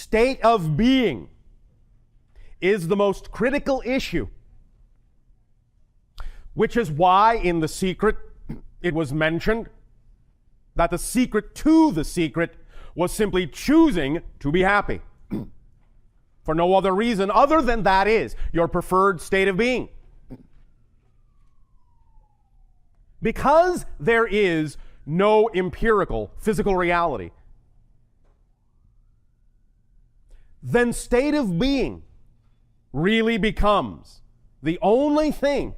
state of being is the most critical issue, which is why in The Secret it was mentioned that the secret to the secret was simply choosing to be happy. For no other reason other than that is your preferred state of being. Because there is no empirical physical reality, then state of being really becomes the only thing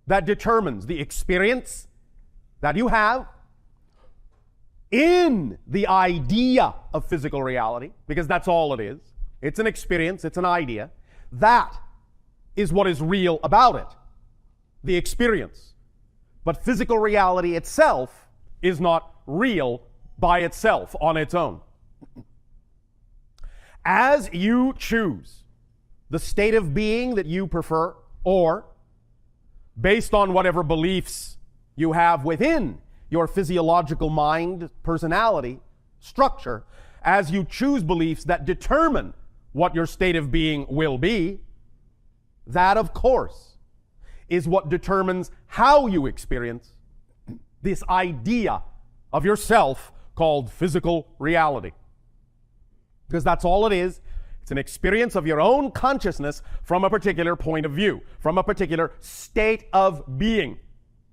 that determines the experience that you have in the idea of physical reality, because that's all it is. It's an experience, it's an idea. That is what is real about it, the experience. But physical reality itself is not real by itself, on its own. As you choose the state of being that you prefer, or based on whatever beliefs you have within your physiological mind, personality, structure, as you choose beliefs that determine what your state of being will be, that, of course, is what determines how you experience this idea of yourself called physical reality. Because that's all it is. It's an experience of your own consciousness from a particular point of view, from a particular state of being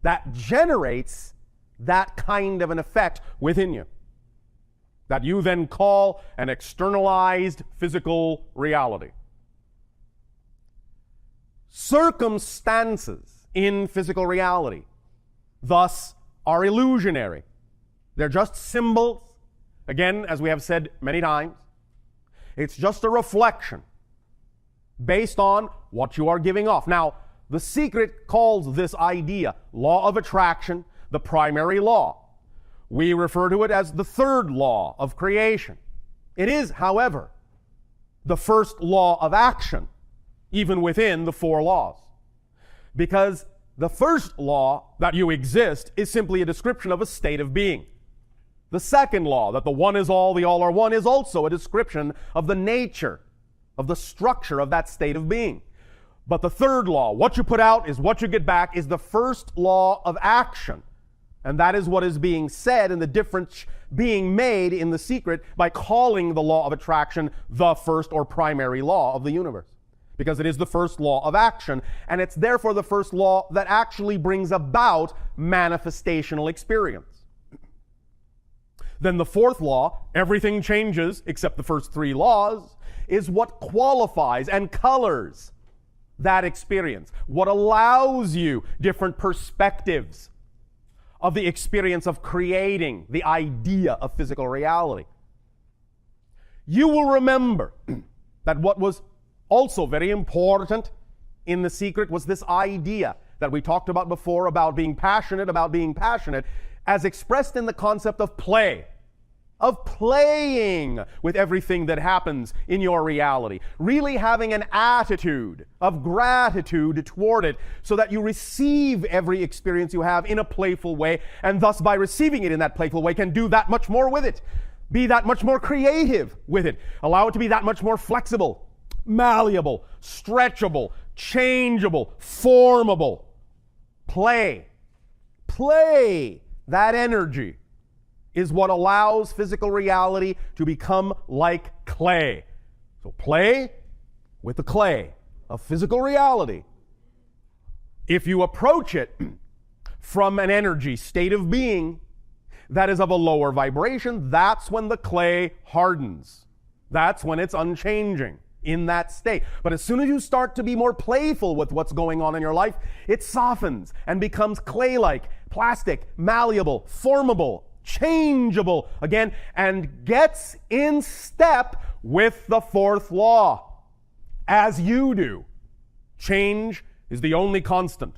that generates that kind of an effect within you, that you then call an externalized physical reality. Circumstances in physical reality, thus, are illusionary. They're just symbols. Again, as we have said many times, it's just a reflection based on what you are giving off. Now, The Secret calls this idea, law of attraction, the primary law. We refer to it as the third law of creation. It is, however, the first law of action, even within the four laws. Because the first law, that you exist, is simply a description of a state of being. The second law, that the one is all, the all are one, is also a description of the nature, of the structure of that state of being. But the third law, what you put out is what you get back, is the first law of action. And that is what is being said and the difference being made in The Secret by calling the law of attraction the first or primary law of the universe. Because it is the first law of action, and it's therefore the first law that actually brings about manifestational experience. Then the fourth law, everything changes except the first three laws, is what qualifies and colors that experience, what allows you different perspectives of the experience of creating the idea of physical reality. You will remember that what was also very important in The Secret was this idea that we talked about before about being passionate, as expressed in the concept of play, of playing with everything that happens in your reality, really having an attitude of gratitude toward it so that you receive every experience you have in a playful way, and thus by receiving it in that playful way can do that much more with it, be that much more creative with it, allow it to be that much more flexible, malleable, stretchable, changeable, formable. Play, that energy is what allows physical reality to become like clay. So play with the clay of physical reality. If you approach it from an energy state of being that is of a lower vibration, that's when the clay hardens. That's when it's unchanging in that state. But as soon as you start to be more playful with what's going on in your life, it softens and becomes clay-like, plastic, malleable, formable, changeable again, and gets in step with the fourth law, as you do. Change is the only constant.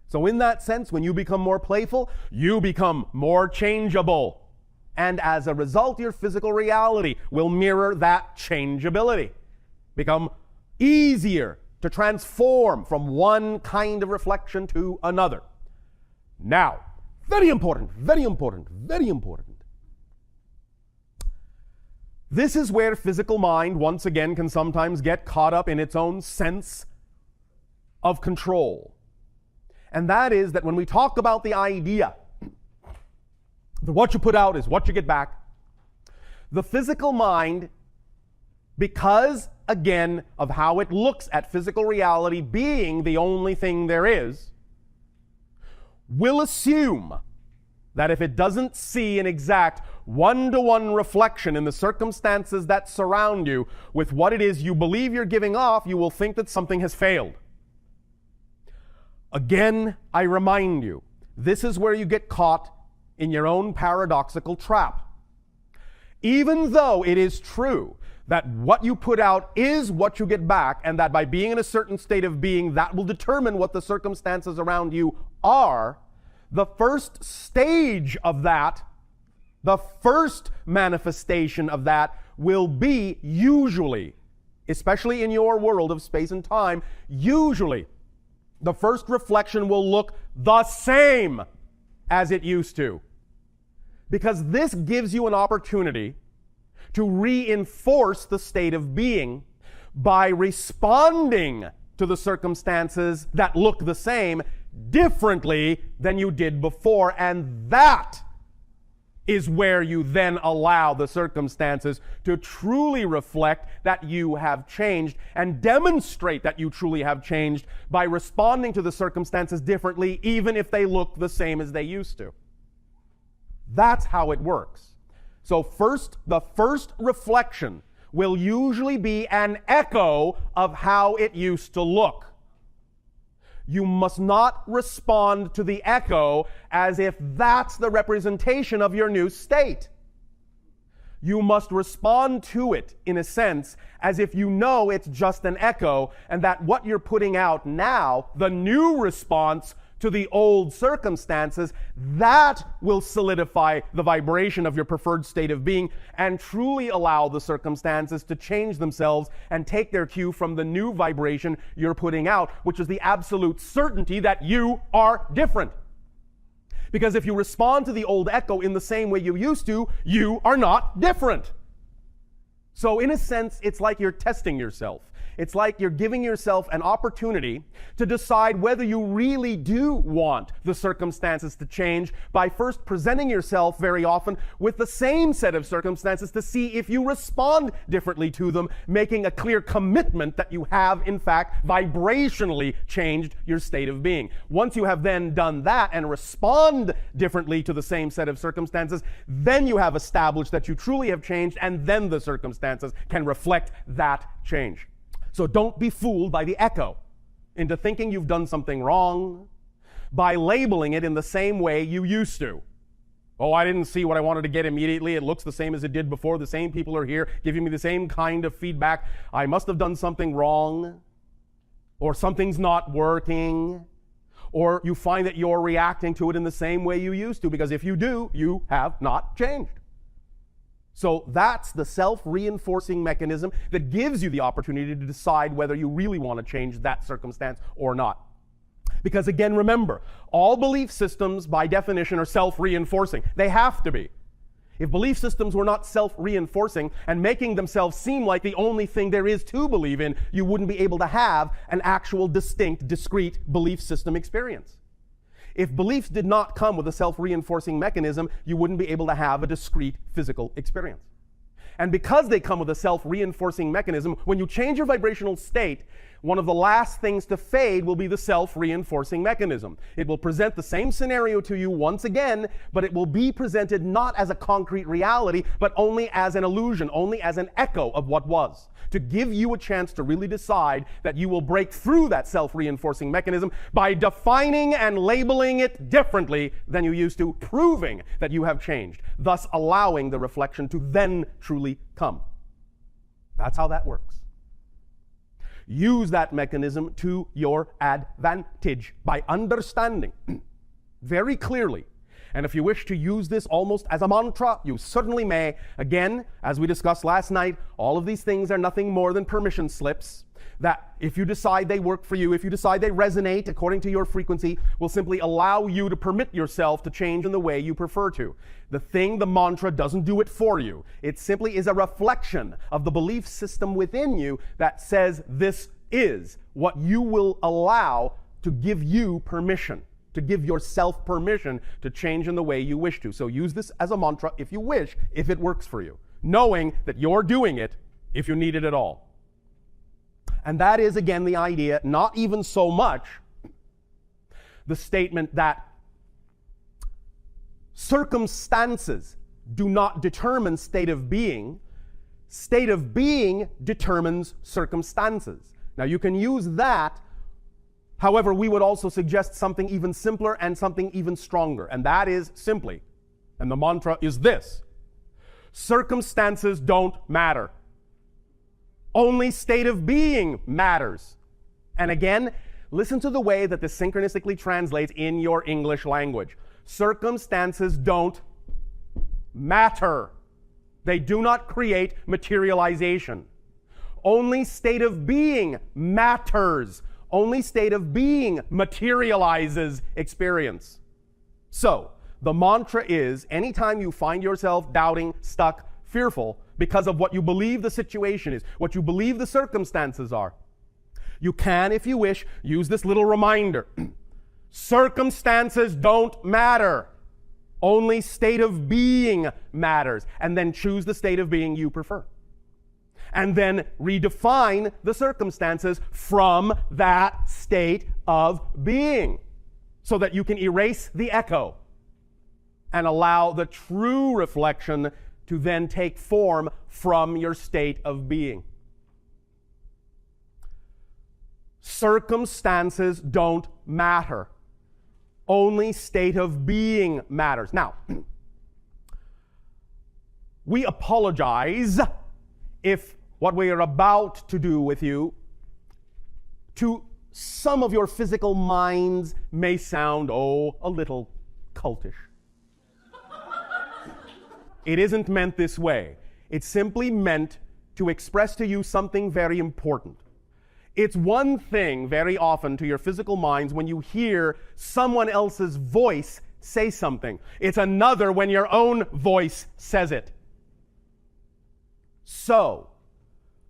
So in that sense, when you become more playful, you become more changeable. And as a result, your physical reality will mirror that changeability. Become easier to transform from one kind of reflection to another. Now, very important. This is where physical mind, once again, can sometimes get caught up in its own sense of control. And that is that when we talk about the idea that what you put out is what you get back, the physical mind, because, again, of how it looks at physical reality being the only thing there is, will assume that if it doesn't see an exact one-to-one reflection in the circumstances that surround you with what it is you believe you're giving off, you will think that something has failed. Again, I remind you, this is where you get caught in your own paradoxical trap. Even though it is true that what you put out is what you get back, and that by being in a certain state of being, that will determine what the circumstances around you are, the first stage of that, the first manifestation of that will be usually, especially in your world of space and time, usually the first reflection will look the same as it used to. Because this gives you an opportunity to reinforce the state of being by responding to the circumstances that look the same differently than you did before. And that is where you then allow the circumstances to truly reflect that you have changed and demonstrate that you truly have changed by responding to the circumstances differently, even if they look the same as they used to. That's how it works. So the first reflection will usually be an echo of how it used to look. You must not respond to the echo as if that's the representation of your new state. You must respond to it, in a sense, as if you know it's just an echo, and that what you're putting out now, the new response to the old circumstances, that will solidify the vibration of your preferred state of being and truly allow the circumstances to change themselves and take their cue from the new vibration you're putting out, which is the absolute certainty that you are different. Because if you respond to the old echo in the same way you used to, you are not different. So in a sense, it's like you're testing yourself. It's like you're giving yourself an opportunity to decide whether you really do want the circumstances to change by first presenting yourself very often with the same set of circumstances to see if you respond differently to them, making a clear commitment that you have, in fact, vibrationally changed your state of being. Once you have then done that and respond differently to the same set of circumstances, then you have established that you truly have changed, and then the circumstances can reflect that change. So don't be fooled by the echo into thinking you've done something wrong by labeling it in the same way you used to. Oh, I didn't see what I wanted to get immediately. It looks the same as it did before. The same people are here giving me the same kind of feedback. I must have done something wrong, or something's not working, or you find that you're reacting to it in the same way you used to, because if you do, you have not changed. So that's the self-reinforcing mechanism that gives you the opportunity to decide whether you really want to change that circumstance or not. Because again, remember, all belief systems by definition are self-reinforcing. They have to be. If belief systems were not self-reinforcing and making themselves seem like the only thing there is to believe in, you wouldn't be able to have an actual distinct, discrete belief system experience. If beliefs did not come with a self-reinforcing mechanism, you wouldn't be able to have a discrete physical experience. And because they come with a self-reinforcing mechanism, when you change your vibrational state, one of the last things to fade will be the self-reinforcing mechanism. It will present the same scenario to you once again, but it will be presented not as a concrete reality, but only as an illusion, only as an echo of what was, to give you a chance to really decide that you will break through that self-reinforcing mechanism by defining and labeling it differently than you used to, proving that you have changed, thus allowing the reflection to then truly come. That's how that works. Use that mechanism to your advantage by understanding very clearly And if you wish to use this almost as a mantra, you certainly may. Again, as we discussed last night, all of these things are nothing more than permission slips that, if you decide they work for you, if you decide they resonate according to your frequency, will simply allow you to permit yourself to change in the way you prefer to. The mantra doesn't do it for you. It simply is a reflection of the belief system within you that says this is what you will allow to give you permission, to give yourself permission to change in the way you wish to. So use this as a mantra if you wish, if it works for you, knowing that you're doing it if you need it at all. And that is, again, the idea, not even so much the statement that circumstances do not determine state of being. State of being determines circumstances. Now, you can use that. However, we would also suggest something even simpler and something even stronger. And that is simply, and the mantra is this: circumstances don't matter. Only state of being matters. And again, listen to the way that this synchronistically translates in your English language. Circumstances don't matter. They do not create materialization. Only state of being matters. Only state of being materializes experience. So, the mantra is, anytime you find yourself doubting, stuck, fearful, because of what you believe the situation is, what you believe the circumstances are, you can, if you wish, use this little reminder. Circumstances don't matter. Only state of being matters. And then choose the state of being you prefer. And then redefine the circumstances from that state of being, so that you can erase the echo and allow the true reflection to then take form from your state of being. Circumstances don't matter. Only state of being matters. Now, we apologize if what we are about to do with you, to some of your physical minds, may sound, a little cultish. It isn't meant this way. It's simply meant to express to you something very important. It's one thing very often to your physical minds when you hear someone else's voice say something. It's another when your own voice says it. So,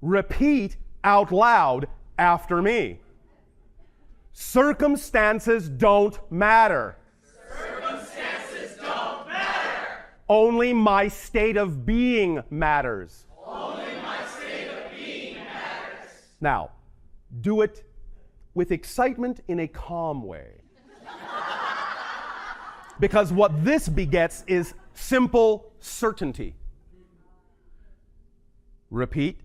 repeat out loud after me. Circumstances don't matter. Only my state of being matters. Only my state of being matters. Now, do it with excitement in a calm way. Because what this begets is simple certainty. Repeat.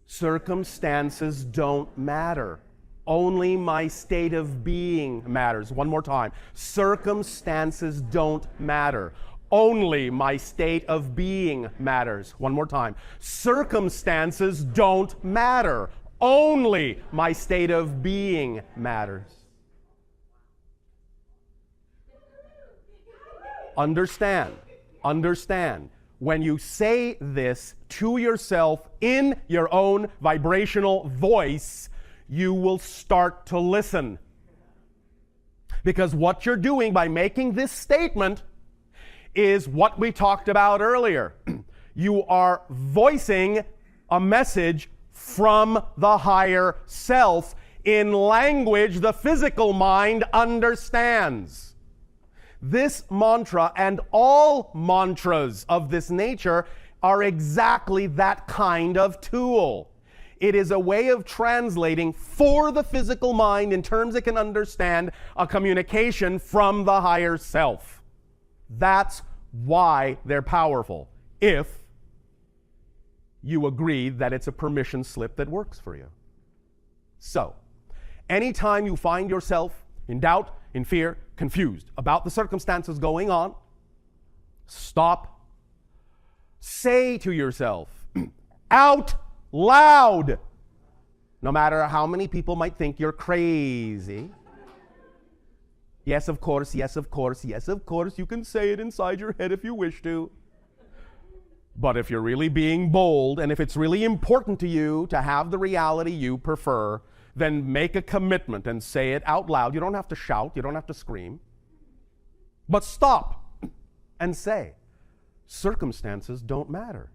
Circumstances don't matter. Only my state of being matters. One more time. Circumstances don't matter. Only my state of being matters. One more time. Circumstances don't matter. Only my state of being matters. Understand. When you say this to yourself in your own vibrational voice, you will start to listen. Because what you're doing by making this statement is what we talked about earlier. You are voicing a message from the higher self in language the physical mind understands. This mantra and all mantras of this nature are exactly that kind of tool. It is a way of translating for the physical mind in terms it can understand a communication from the higher self. That's why they're powerful, if you agree that it's a permission slip that works for you. So, anytime you find yourself in doubt, in fear, confused about the circumstances going on, stop. Say to yourself, out loud, no matter how many people might think you're crazy, Yes, of course, yes, of course, yes, of course. You can say it inside your head if you wish to. But if you're really being bold, and if it's really important to you to have the reality you prefer, then make a commitment and say it out loud. You don't have to shout, you don't have to scream. But stop and say, circumstances don't matter.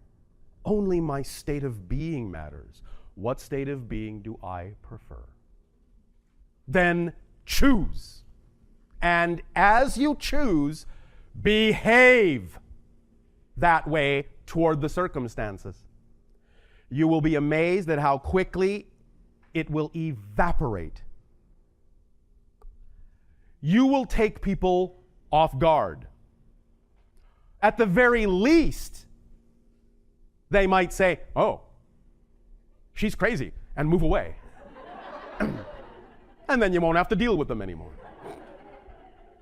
Only my state of being matters. What state of being do I prefer? Then choose. And as you choose, behave that way toward the circumstances. You will be amazed at how quickly it will evaporate. You will take people off guard. At the very least, they might say, "Oh, she's crazy," and move away. And then you won't have to deal with them anymore.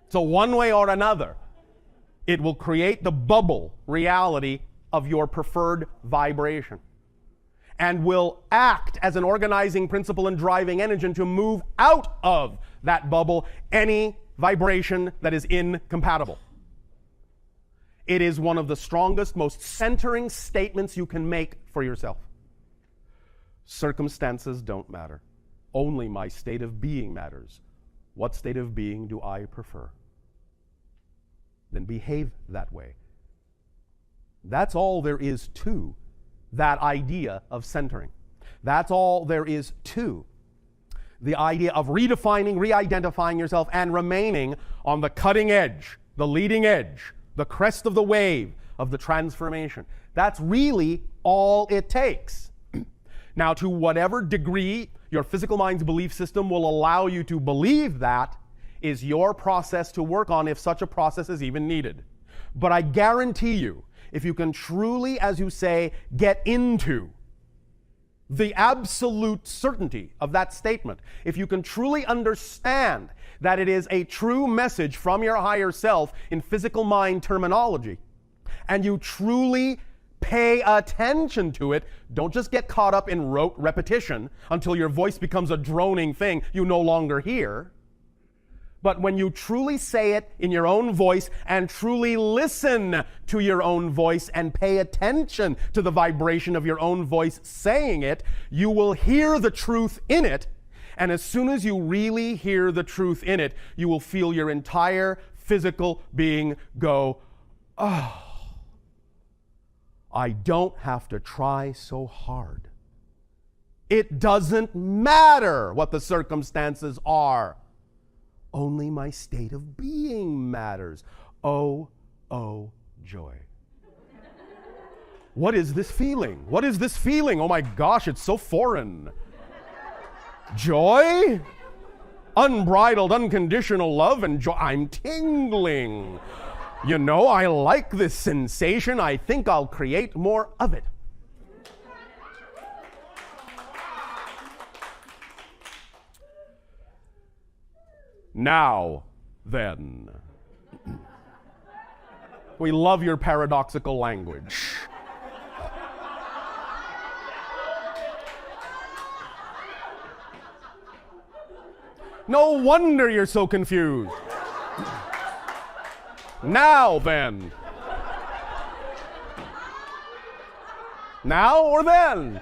So one way or another, it will create the bubble reality of your preferred vibration and will act as an organizing principle and driving engine to move out of that bubble any vibration that is incompatible. It is one of the strongest, most centering statements you can make for yourself. Circumstances don't matter. Only my state of being matters. What state of being do I prefer? Then behave that way. That's all there is to that idea of centering. That's all there is to the idea of redefining, re-identifying yourself, and remaining on the cutting edge, the leading edge, the crest of the wave of the transformation. That's really all it takes. Now, to whatever degree your physical mind's belief system will allow you to believe that is your process to work on, if such a process is even needed. But I guarantee you, if you can truly, as you say, get into the absolute certainty of that statement, if you can truly understand that it is a true message from your higher self in physical mind terminology, and you truly pay attention to it, don't just get caught up in rote repetition until your voice becomes a droning thing you no longer hear. But when you truly say it in your own voice and truly listen to your own voice and pay attention to the vibration of your own voice saying it, you will hear the truth in it. And as soon as you really hear the truth in it, you will feel your entire physical being go, "Oh, I don't have to try so hard. It doesn't matter what the circumstances are. Only my state of being matters. Oh, oh, joy." What is this feeling? What is this feeling? Oh my gosh, it's so foreign. Joy? Unbridled, unconditional love and joy. I'm tingling. You know, I like this sensation. I think I'll create more of it. Now, then. We love your paradoxical language. No wonder you're so confused. Now, then. Now or then?